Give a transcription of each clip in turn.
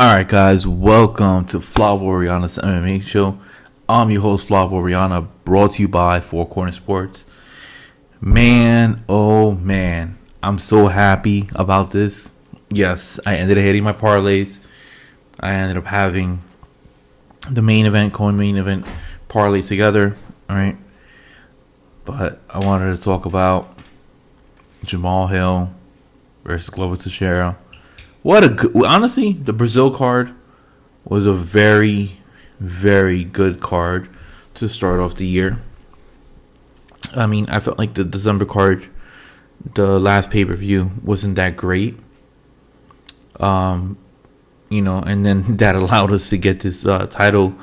Alright guys, welcome to Flyweight MMA show. I'm your host Flyweight, brought to you by Four Corner Sports. Man, oh man, I'm so happy about this. Yes, I ended up hitting my parlays. I ended up having the main event, co-main event parlays together. Alright, but I wanted to talk about Jamahal Hill versus Glover Teixeira. Honestly, the Brazil card was a very, very good card to start off the year. I mean, I felt like the December card, the last pay-per-view, wasn't that great. And then that allowed us to get this title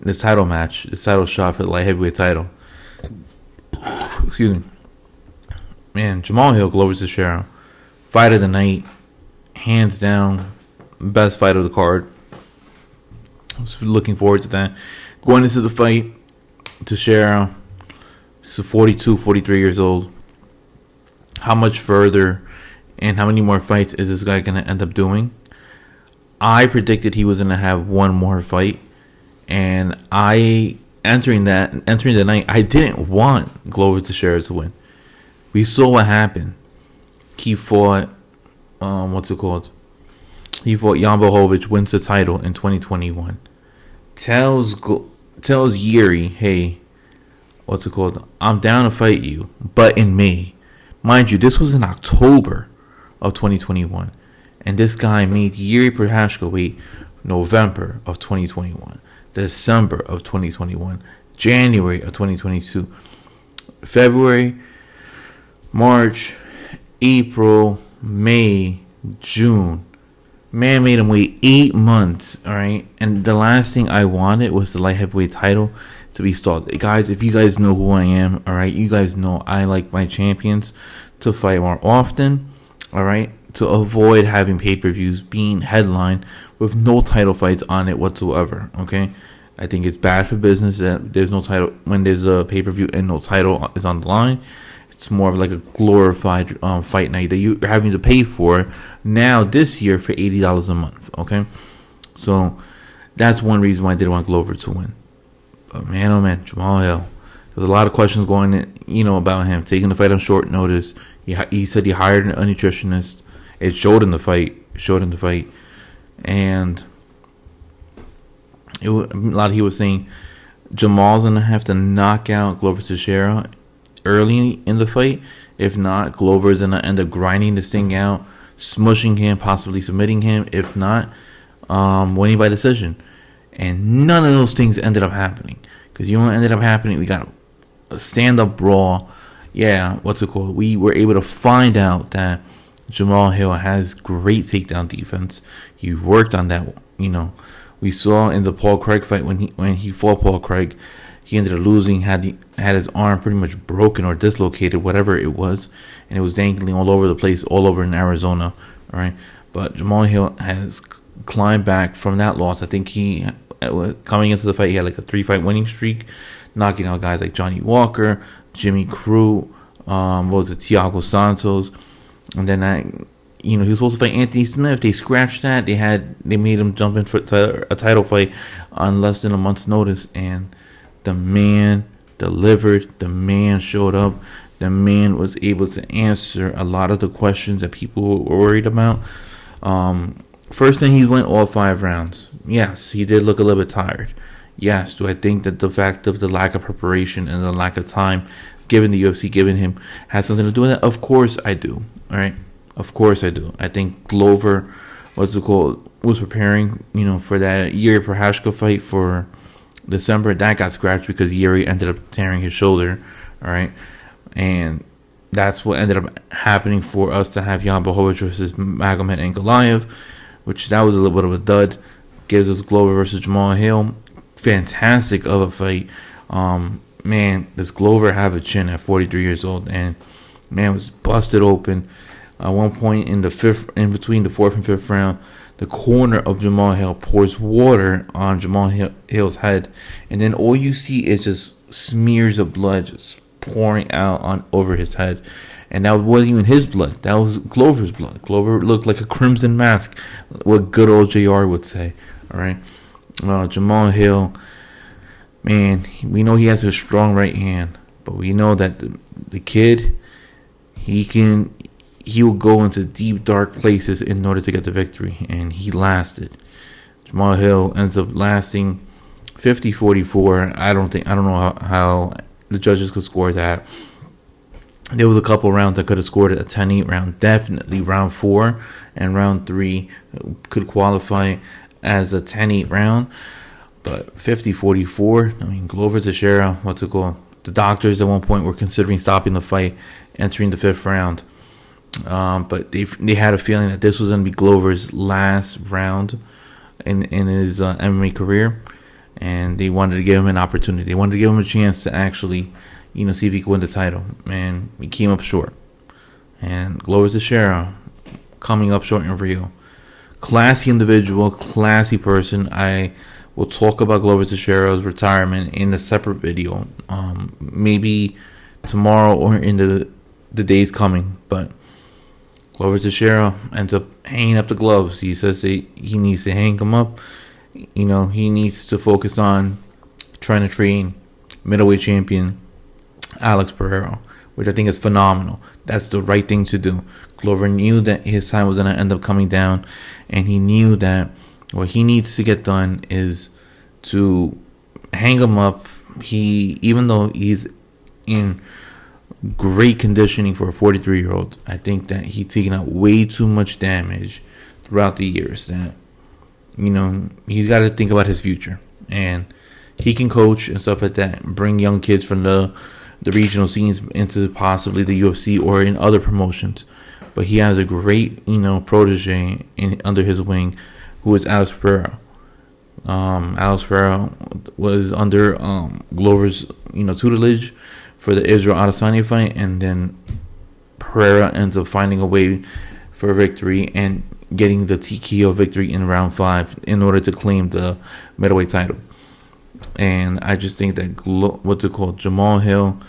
match, this title shot for the light heavyweight title. Excuse me. Man, Jamahal Hill, Glover Teixeira, fight of the night. Hands down, best fight of the card. I was looking forward to that. Going into the fight, Teixeira is 42, 43 years old. How much further and how many more fights is this guy going to end up doing? I predicted he was going to have one more fight. And entering the night, I didn't want Glover Teixeira to win. We saw what happened. He fought He fought Jan Blachowicz, wins the title in 2021. Tells Jiri, hey, I'm down to fight you, but in May. Mind you, this was in October of 2021. And this guy made Jiri Prochazka wait November of 2021, December of 2021, January of 2022, February, March, April, May, June. Man made him wait 8 months, alright? And the last thing I wanted was the light heavyweight title to be stalled. Guys, if you guys know who I am, alright, you guys know I like my champions to fight more often, alright? To avoid having pay-per-views being headlined with no title fights on it whatsoever, okay? I think it's bad for business that there's no title when there's a pay-per-view and no title is on the line. It's more of like a glorified fight night that you're having to pay for now this year for $80 a month. Okay, so that's one reason why I didn't want Glover to win. But man, oh man, Jamahal Hill. There's a lot of questions going in, about him taking the fight on short notice. He said he hired a nutritionist. It showed in the fight. And a lot of he was saying Jamal's gonna have to knock out Glover Teixeira early in the fight. If not, Glover's gonna end up grinding this thing out, smushing him, possibly submitting him. If not, winning by decision. And none of those things ended up happening. Because you know what ended up happening? We got a stand-up brawl. Yeah, we were able to find out that Jamahal Hill has great takedown defense. He worked on that. We saw in the Paul Craig fight when he fought Paul Craig. He ended up losing, had his arm pretty much broken or dislocated, whatever it was, and it was dangling all over the place, all over in Arizona. All right, but Jamahal Hill has climbed back from that loss. I think he, coming into the fight, he had like a 3-fight winning streak, knocking out guys like Johnny Walker, Jimmy Crute, Thiago Santos, and then he was supposed to fight Anthony Smith. They scratched that. They made him jump in for a title fight on less than a month's notice, and the man delivered. The man showed up. The man was able to answer a lot of the questions that people were worried about. First thing, he went all 5 rounds. Yes, he did look a little bit tired. Yes, do I think that the fact of the lack of preparation and the lack of time given the UFC given him has something to do with that? Of course I do. All right, of course I do. I think Glover, was preparing, for that Jiri Prochazka fight for December. That got scratched because Jiri ended up tearing his shoulder. All right, and that's what ended up happening for us to have Jan Blachowicz versus Magomed Ankalaev, which that was a little bit of a dud. Gives us Glover versus Jamahal Hill. Fantastic of a fight. Man, does Glover have a chin at 43 years old? And man was busted open. At one point in between the 4th and 5th round, the corner of Jamahal Hill pours water on Jamahal Hill's head, and then all you see is just smears of blood just pouring out over his head. And that wasn't even his blood. That was Glover's blood. Glover looked like a crimson mask, what good old JR would say. All right. Jamahal Hill, man, we know he has a strong right hand, but we know that the kid, he will go into deep, dark places in order to get the victory, and he lasted. Jamahal Hill ends up lasting 50-44. I don't know how the judges could score that. There was a couple rounds that could have scored a 10-8 round. Definitely round 4 and round 3 could qualify as a 10-8 round. But 50-44, I mean, Glover Teixeira, what's it called? The doctors at one point were considering stopping the fight, entering the 5th round. But they had a feeling that this was going to be Glover's last round in his MMA career. And they wanted to give him an opportunity. They wanted to give him a chance to actually, see if he could win the title. And he came up short. And Glover Teixeira coming up short in Rio. Classy individual, classy person. I will talk about Glover Teixeira's retirement in a separate video. Maybe tomorrow or in the days coming. But Glover Teixeira ends up hanging up the gloves. He says that he needs to hang them up. He needs to focus on trying to train middleweight champion Alex Pereira, which I think is phenomenal. That's the right thing to do. Glover knew that his time was going to end up coming down, and he knew that what he needs to get done is to hang him up. Even though he's in great conditioning for a 43-year-old, I think that he's taken out way too much damage throughout the years that he's got to think about his future, and he can coach and stuff like that, bring young kids from the regional scenes into possibly the UFC or in other promotions. But he has a great, protege under his wing, who is Alex Pereira. Alex Pereira was under Glover's, tutelage for the Israel Adesanya fight, and then Pereira ends up finding a way for victory and getting the TKO victory in round 5 in order to claim the middleweight title. And I just think that Jamahal Hill,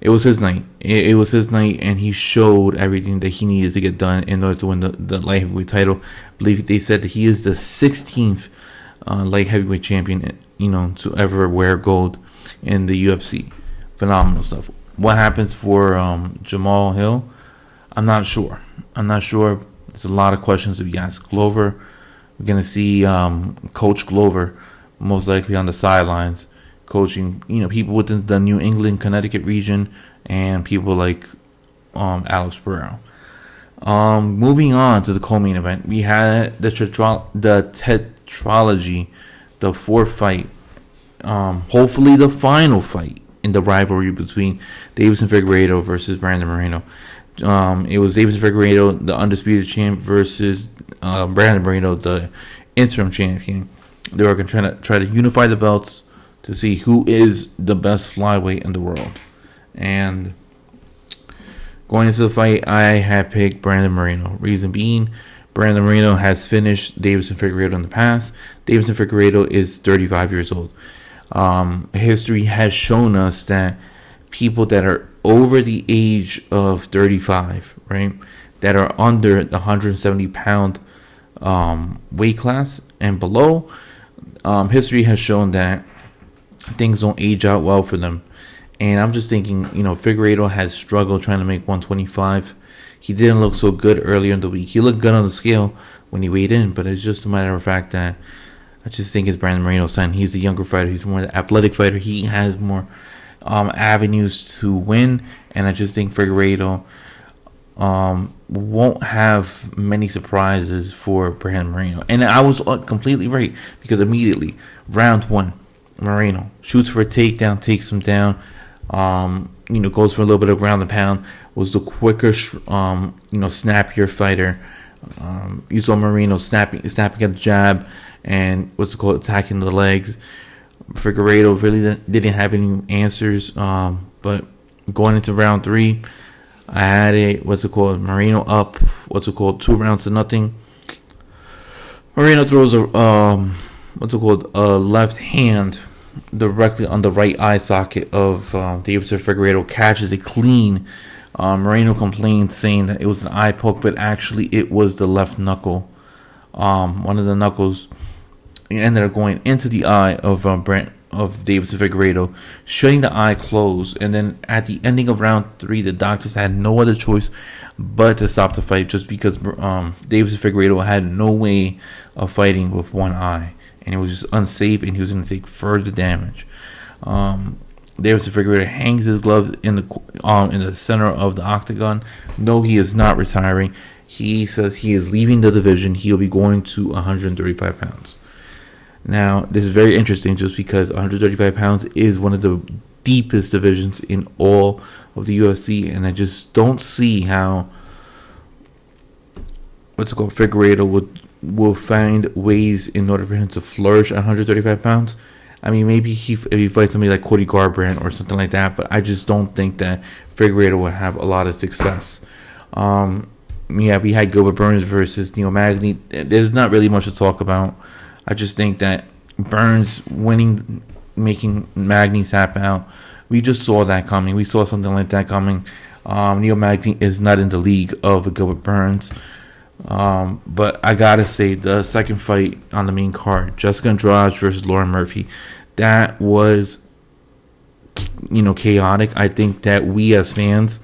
it was his night. It was his night, and he showed everything that he needed to get done in order to win the light heavyweight title. I believe they said that he is the 16th light heavyweight champion, to ever wear gold in the UFC. Phenomenal stuff. What happens for Jamahal Hill? I'm not sure. There's a lot of questions to be asked. Glover, we're going to see Coach Glover most likely on the sidelines coaching, people within the New England, Connecticut region, and people like Alex Pereira. Moving on to the co-main event, we had the tetralogy, the 4th fight, hopefully the final fight in the rivalry between Deiveson Figueiredo versus Brandon Moreno. It was Deiveson Figueiredo, the undisputed champ, versus Brandon Moreno, the interim champion. They were going to try to unify the belts to see who is the best flyweight in the world. And going into the fight, I had picked Brandon Moreno. Reason being, Brandon Moreno has finished Deiveson Figueiredo in the past. Deiveson Figueiredo is 35 years old. History has shown us that people that are over the age of 35, right, that are under the 170-pound weight class and below, history has shown that things don't age out well for them. And I'm just thinking, Figueiredo has struggled trying to make 125. He didn't look so good earlier in the week. He looked good on the scale when he weighed in, but it's just a matter of fact that I just think it's Brandon Moreno's time. He's a younger fighter. He's more the athletic fighter. He has more avenues to win, and I just think Figueiredo won't have many surprises for Brandon Moreno. And I was completely right, because immediately, round 1, Moreno shoots for a takedown, takes him down, goes for a little bit of ground and pound, was the quicker, snappier fighter. You saw Moreno snapping at the jab and attacking the legs. Figueiredo really didn't have any answers, but going into round 3, I had Moreno up, 2-0. Moreno throws a left hand directly on the right eye socket of Deiveson Figueiredo, catches a clean Moreno complained, saying that it was an eye poke, but actually it was the left knuckle. One of the knuckles ended up going into the eye of Davis and Figueiredo, shutting the eye closed. And then at the ending of round 3, the doctors had no other choice but to stop the fight, just because Davis and Figueiredo had no way of fighting with one eye, and it was just unsafe, and he was going to take further damage. Davis and Figueiredo hangs his glove in the center of the octagon. No, he is not retiring. He says he is leaving the division. He'll be going to 135 pounds. Now, this is very interesting, just because 135 pounds is one of the deepest divisions in all of the UFC, and I just don't see how Figueiredo will find ways in order for him to flourish at 135 pounds. I mean, maybe if he fights somebody like Cody Garbrandt or something like that, but I just don't think that Figueiredo will have a lot of success. We had Gilbert Burns versus Neil Magny. There's not really much to talk about. I just think that Burns winning, making Magny tap out, we just saw that coming. We saw something like that coming. Neil Magny is not in the league of Gilbert Burns. But I gotta say, the second fight on the main card, Jessica Andrade versus Lauren Murphy, that was, chaotic. I think that we as fans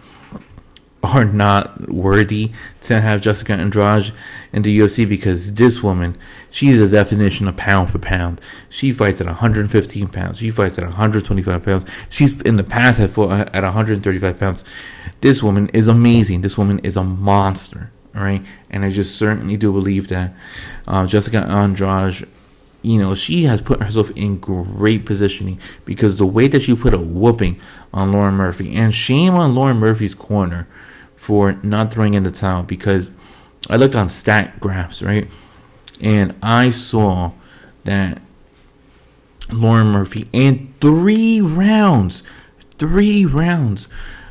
are not worthy to have Jessica Andrade in the UFC, because this woman, she's a definition of pound for pound. She fights at 115 pounds. She fights at 125 pounds. She's in the past had fought at 135 pounds. This woman is amazing. This woman is a monster. All right, and I just certainly do believe that Jessica Andrade, she has put herself in great positioning, because the way that she put a whooping on Lauren Murphy, and shame on Lauren Murphy's corner for not throwing in the towel, because I looked on stat graphs, right, and I saw that Lauren Murphy in 3 rounds,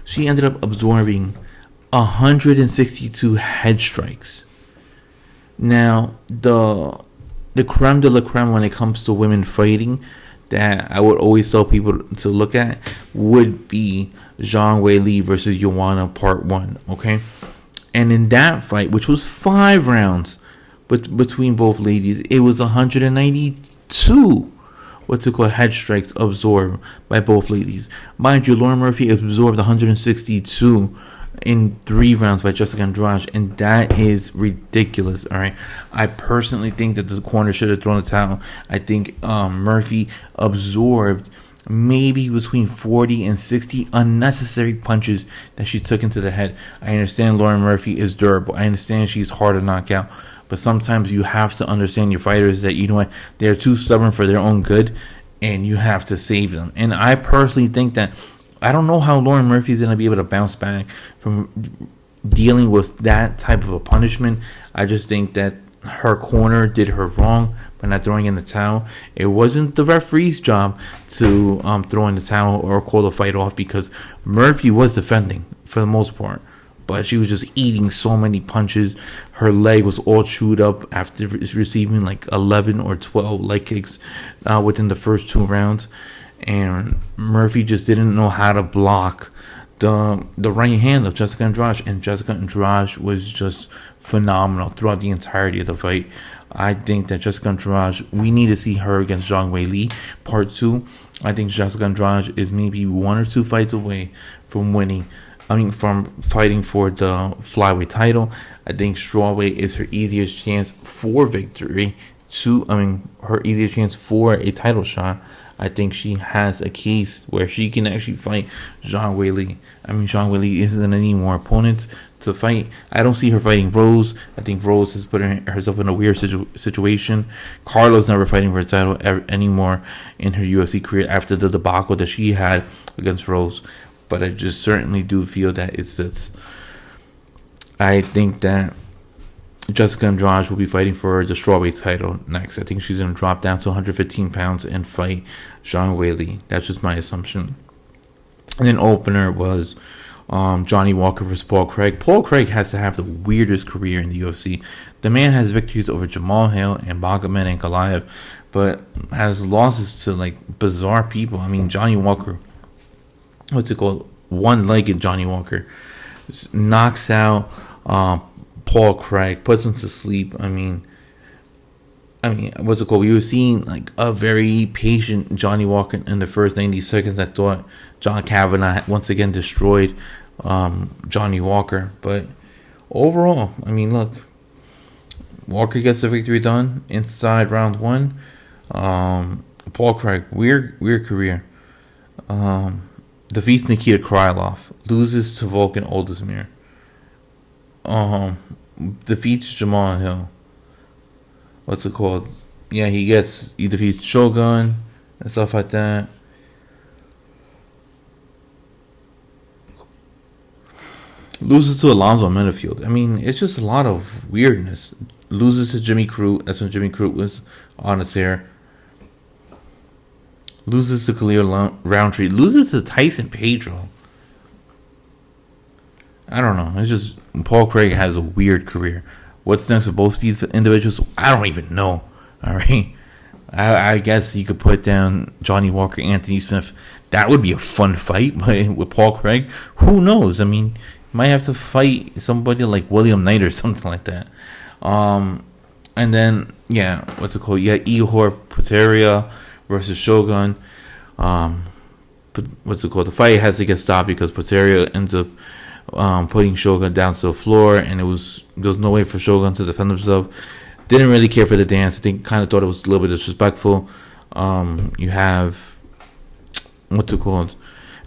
she ended up absorbing 162 head strikes. Now, the creme de la creme when it comes to women fighting that I would always tell people to look at would be Zhang Weili versus Joanna Part 1, okay? And in that fight, which was 5 rounds between both ladies, it was 192 head strikes absorbed by both ladies. Mind you, Lauren Murphy absorbed 162 in 3 rounds by Jessica Andrade, and that is ridiculous. All right, I personally think that the corner should have thrown the towel. I think Murphy absorbed maybe between 40 and 60 unnecessary punches that she took into the head. I understand Lauren Murphy is durable. I understand she's hard to knock out, but sometimes you have to understand your fighters that they're too stubborn for their own good, and you have to save them. And I personally think that I don't know how Lauren Murphy is going to be able to bounce back from dealing with that type of a punishment. I just think that her corner did her wrong by not throwing in the towel. It wasn't the referee's job to throw in the towel or call the fight off, because Murphy was defending for the most part, but she was just eating so many punches. Her leg was all chewed up after receiving like 11 or 12 leg kicks within the first 2 rounds. And Murphy just didn't know how to block the right hand of Jessica Andrade, and Jessica Andrade was just phenomenal throughout the entirety of the fight. I think that Jessica Andrade, we need to see her against Zhang Weili Part 2. I think Jessica Andrade is maybe 1 or 2 fights away from from fighting for the flyweight title. I think strawweight is her easiest chance for victory. Her easiest chance for a title shot. I think she has a case where she can actually fight Zhang Weili. Zhang Weili isn't any more opponents to fight. I don't see her fighting Rose. I think Rose is putting herself in a weird situation. Carla's never fighting for a title anymore in her UFC career after the debacle that she had against Rose. But I just certainly do feel that I think that Jessica Andrade will be fighting for the strawweight title next. I think she's going to drop down to 115 pounds and fight Zhang Weili. That's just my assumption. And then opener was Johnny Walker versus Paul Craig. Paul Craig has to have the weirdest career in the UFC. The man has victories over Jamahal Hill and Bagaman and Goliath, but has losses to like bizarre people. Johnny Walker, one-legged Johnny Walker. knocks out Paul Craig, puts him to sleep. I mean, what's it called? We were seeing like a very patient Johnny Walker in the first 90 seconds. I thought John Kavanagh once again destroyed Johnny Walker, but overall, I mean, look, Walker gets the victory done inside round 1. Paul Craig, weird career. Defeats Nikita Krylov, loses to Volkan Ozdemir. Defeats Jamahal Hill. What's it called? Yeah, he defeats Shogun and stuff like that. Loses to Alonzo Minifield. I mean, it's just a lot of weirdness. Loses to Jimmy Crute. That's when Jimmy Crute was on his hair. Loses to Khalil Roundtree. Loses to Tyson Pedro. I don't know. It's just Paul Craig has a weird career. What's next for both these individuals? I don't even know. All right. I guess you could put down Johnny Walker, Anthony Smith. That would be a fun fight. But with Paul Craig, who knows? I mean, might have to fight somebody like William Knight or something like that. And then, yeah, what's it called? Yeah, Ihor Potieria versus Shogun. What's it called? The fight has to get stopped because Potieria ends up putting Shogun down to the floor, and there was no way for Shogun to defend himself. Didn't really care for the dance. I think kind of thought it was a little bit disrespectful. You have, what's it called?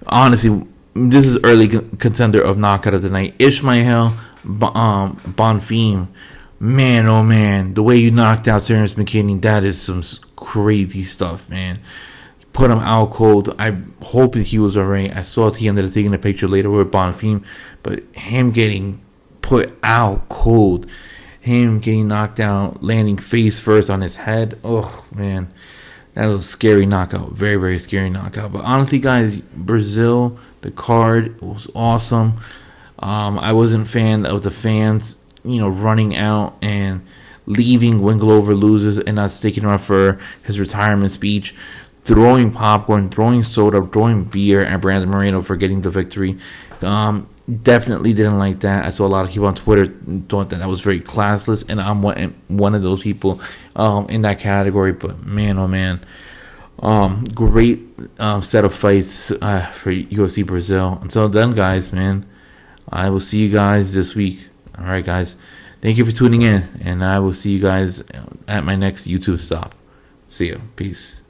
Honestly, this is early contender of knockout of the night. Ishmael Bonfim. Man, oh man, the way you knocked out Terrence McKinney, that is some crazy stuff, man. Put him out cold. I hope that he was alright. I saw he ended up taking a picture later with Bonfim, but him getting put out cold, him getting knocked out, landing face first on his head. Oh man, that was a scary knockout. Very, very scary knockout. But honestly, guys, Brazil, the card was awesome. I wasn't a fan of the fans, running out and leaving when Glover loses and not sticking around for his retirement speech. Throwing popcorn, throwing soda, throwing beer at Brandon Moreno for getting the victory. Definitely didn't like that. I saw a lot of people on Twitter thought that was very classless, and I'm one of those people in that category. But man, oh man, great set of fights for UFC Brazil. Until then, guys, man, I will see you guys this week. All right, guys, thank you for tuning in, and I will see you guys at my next YouTube stop. See you. Peace.